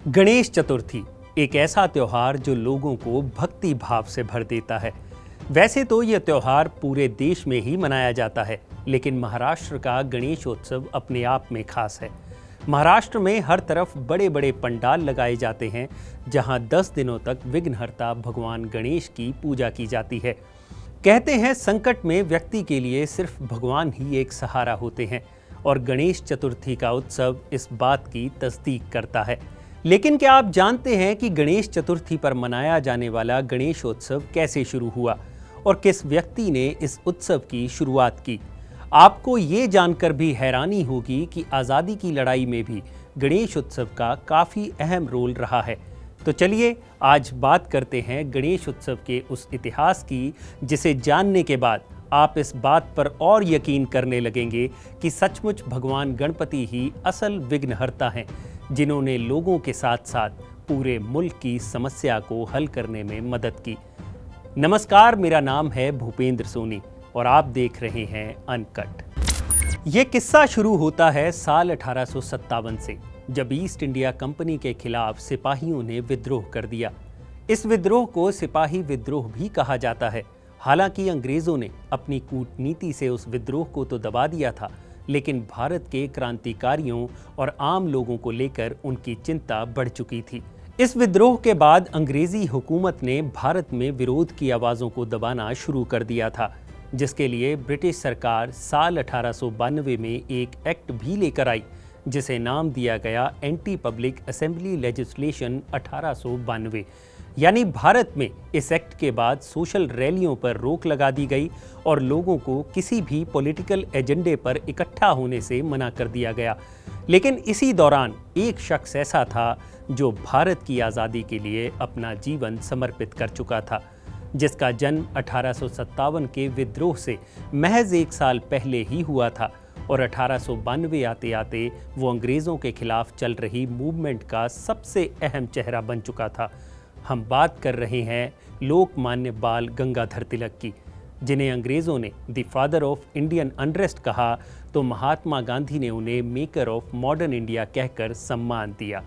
गणेश चतुर्थी एक ऐसा त्योहार जो लोगों को भक्ति भाव से भर देता है। वैसे तो यह त्योहार पूरे देश में ही मनाया जाता है, लेकिन महाराष्ट्र का गणेशोत्सव अपने आप में खास है। महाराष्ट्र में हर तरफ बड़े बड़े पंडाल लगाए जाते हैं, जहां 10 दिनों तक विघ्नहर्ता भगवान गणेश की पूजा की जाती है। कहते हैं संकट में व्यक्ति के लिए सिर्फ भगवान ही एक सहारा होते हैं, और गणेश चतुर्थी का उत्सव इस बात की तस्दीक करता है। लेकिन क्या आप जानते हैं कि गणेश चतुर्थी पर मनाया जाने वाला गणेशोत्सव कैसे शुरू हुआ और किस व्यक्ति ने इस उत्सव की शुरुआत की? आपको ये जानकर भी हैरानी होगी कि आज़ादी की लड़ाई में भी गणेश उत्सव का काफ़ी अहम रोल रहा है। तो चलिए आज बात करते हैं गणेश उत्सव के उस इतिहास की, जिसे जानने के बाद आप इस बात पर और यकीन करने लगेंगे कि सचमुच भगवान गणपति ही असल विघ्नहर्ता हैं, जिन्होंने लोगों के साथ साथ पूरे मुल्क की समस्या को हल करने में मदद की। नमस्कार, मेरा नाम है भूपेंद्र सोनी और आप देख रहे हैं अनकट। ये किस्सा शुरू होता है साल 1857 से, जब ईस्ट इंडिया कंपनी के खिलाफ सिपाहियों ने विद्रोह कर दिया। इस विद्रोह को सिपाही विद्रोह भी कहा जाता है। हालांकि अंग्रेजों ने अपनी कूटनीति से उस विद्रोह को तो दबा दिया था, लेकिन भारत के क्रांतिकारियों और आम लोगों को लेकर उनकी चिंता बढ़ चुकी थी। इस विद्रोह के बाद अंग्रेजी हुकूमत ने भारत में विरोध की आवाज़ों को दबाना शुरू कर दिया था, जिसके लिए ब्रिटिश सरकार साल 1892 में एक एक्ट भी लेकर आई, जिसे नाम दिया गया एंटी पब्लिक असेंबली लेजिस्लेशन 1892। यानी भारत में इस एक्ट के बाद सोशल रैलियों पर रोक लगा दी गई और लोगों को किसी भी पॉलिटिकल एजेंडे पर इकट्ठा होने से मना कर दिया गया। लेकिन इसी दौरान एक शख्स ऐसा था जो भारत की आज़ादी के लिए अपना जीवन समर्पित कर चुका था, जिसका जन्म 1857 के विद्रोह से महज 1 साल पहले ही हुआ था, और 1892 आते आते वो अंग्रेज़ों के खिलाफ चल रही मूवमेंट का सबसे अहम चेहरा बन चुका था। हम बात कर रहे हैं लोकमान्य बाल गंगाधर तिलक की, जिन्हें अंग्रेज़ों ने the father of Indian unrest कहा, तो महात्मा गांधी ने उन्हें मेकर ऑफ मॉडर्न इंडिया कहकर सम्मान दिया।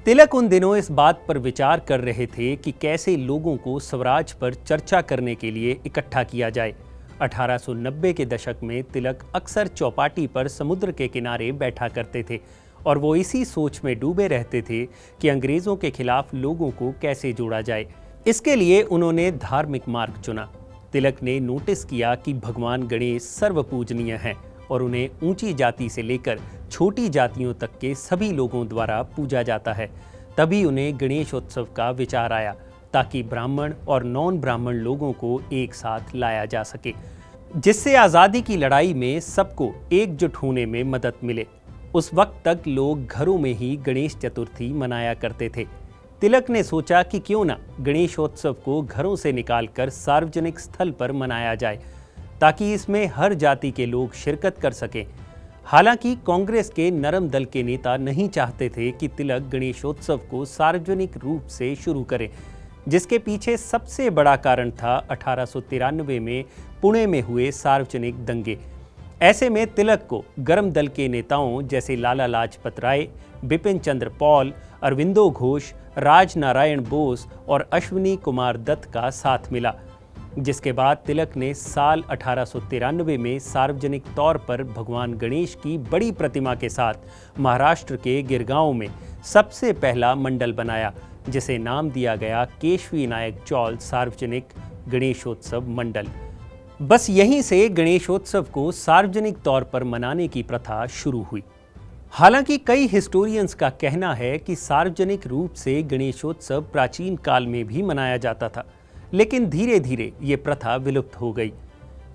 तिलक उन दिनों इस बात पर विचार कर रहे थे कि कैसे लोगों को स्वराज पर चर्चा करने के लिए इकट्ठा किया जाए। 1890 के दशक में तिलक अक्सर चौपाटी पर समुद्र के किनारे बैठा करते थे, और वो इसी सोच में डूबे रहते थे कि अंग्रेज़ों के खिलाफ लोगों को कैसे जोड़ा जाए। इसके लिए उन्होंने धार्मिक मार्ग चुना। तिलक ने नोटिस किया कि भगवान गणेश सर्वपूजनीय हैं और उन्हें ऊंची जाति से लेकर छोटी जातियों तक के सभी लोगों द्वारा पूजा जाता है। तभी उन्हें गणेशोत्सव का विचार आया, ताकि ब्राह्मण और नॉन ब्राह्मण लोगों को एक साथ लाया जा सके, जिससे आज़ादी की लड़ाई में सबको एकजुट होने में मदद मिले। उस वक्त तक लोग घरों में ही गणेश चतुर्थी मनाया करते थे। तिलक ने सोचा कि क्यों ना गणेशोत्सव को घरों से निकालकर सार्वजनिक स्थल पर मनाया जाए, ताकि इसमें हर जाति के लोग शिरकत कर सकें। हालांकि कांग्रेस के नरम दल के नेता नहीं चाहते थे कि तिलक गणेशोत्सव को सार्वजनिक रूप से शुरू करें, जिसके पीछे सबसे बड़ा कारण था 1893 में पुणे में हुए सार्वजनिक दंगे। ऐसे में तिलक को गर्म दल के नेताओं जैसे लाला लाजपत राय, बिपिन चंद्र पॉल, अरविंदो घोष, राज नारायण बोस और अश्विनी कुमार दत्त का साथ मिला, जिसके बाद तिलक ने साल 1893 में सार्वजनिक तौर पर भगवान गणेश की बड़ी प्रतिमा के साथ महाराष्ट्र के गिरगांव में सबसे पहला मंडल बनाया, जिसे नाम दिया गया केशवी नायक चौल सार्वजनिक गणेशोत्सव मंडल। बस यहीं से गणेशोत्सव को सार्वजनिक तौर पर मनाने की प्रथा शुरू हुई। हालांकि कई हिस्टोरियंस का कहना है कि सार्वजनिक रूप से गणेशोत्सव प्राचीन काल में भी मनाया जाता था, लेकिन धीरे धीरे ये प्रथा विलुप्त हो गई।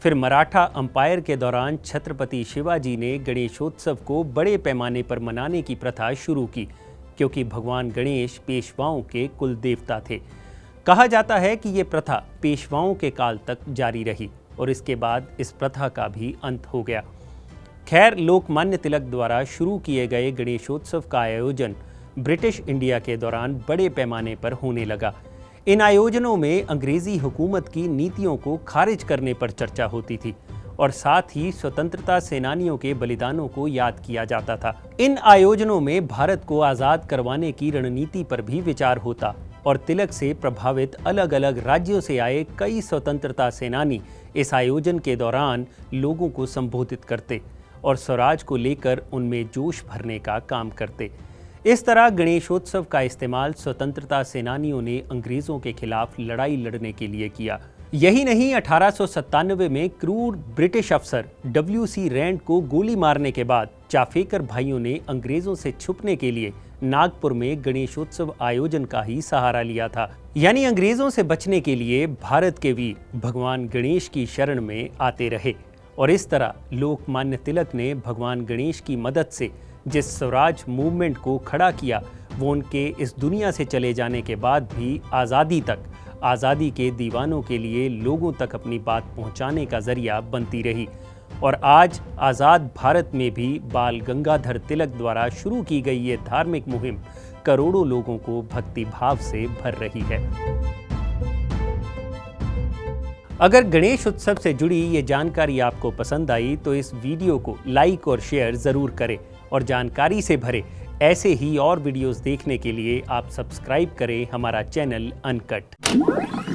फिर मराठा अंपायर के दौरान छत्रपति शिवाजी ने गणेशोत्सव को बड़े पैमाने पर मनाने की प्रथा शुरू की, क्योंकि भगवान गणेश पेशवाओं के कुल देवता थे। कहा जाता है कि ये प्रथा पेशवाओं के काल तक जारी रही और इसके बाद इस प्रथा का भी अंत हो गया। खैर, लोकमान्य तिलक द्वारा शुरू किए गए गणेशोत्सव का आयोजन ब्रिटिश इंडिया के दौरान बड़े पैमाने पर होने लगा। इन आयोजनों में अंग्रेजी हुकूमत की नीतियों को खारिज करने पर चर्चा होती थी और साथ ही स्वतंत्रता सेनानियों के बलिदानों को याद किया जाता था। इन आयोजनों में भारत को आज़ाद करवाने की रणनीति पर भी विचार होता और तिलक से प्रभावित अलग अलग राज्यों से आए कई स्वतंत्रता सेनानी इस आयोजन के दौरान लोगों को संबोधित करते और स्वराज को लेकर उनमें जोश भरने का काम करते। इस तरह गणेशोत्सव का इस्तेमाल स्वतंत्रता सेनानियों ने अंग्रेजों के खिलाफ लड़ाई लड़ने के लिए किया। यही नहीं, 1897 में क्रूर ब्रिटिश अफसर WC रैंड को गोली मारने के बाद चाफेकर भाइयों ने अंग्रेजों से छुपने के लिए नागपुर में गणेशोत्सव आयोजन का ही सहारा लिया था। यानी अंग्रेजों से बचने के लिए भारत के वीर भगवान गणेश की शरण में आते रहे और इस तरह लोकमान्य तिलक ने भगवान गणेश की मदद से जिस स्वराज मूवमेंट को खड़ा किया, वो उनके इस दुनिया से चले जाने के बाद भी आज़ादी के दीवानों के लिए लोगों तक अपनी बात पहुंचाने का जरिया बनती रही। और आज आज़ाद भारत में भी बाल गंगाधर तिलक द्वारा शुरू की गई ये धार्मिक मुहिम करोड़ों लोगों को भक्ति भाव से भर रही है। अगर गणेश उत्सव से जुड़ी ये जानकारी आपको पसंद आई तो इस वीडियो को लाइक और शेयर ज़रूर करें और जानकारी से भरे ऐसे ही और वीडियोस देखने के लिए आप सब्सक्राइब करें हमारा चैनल अनकट।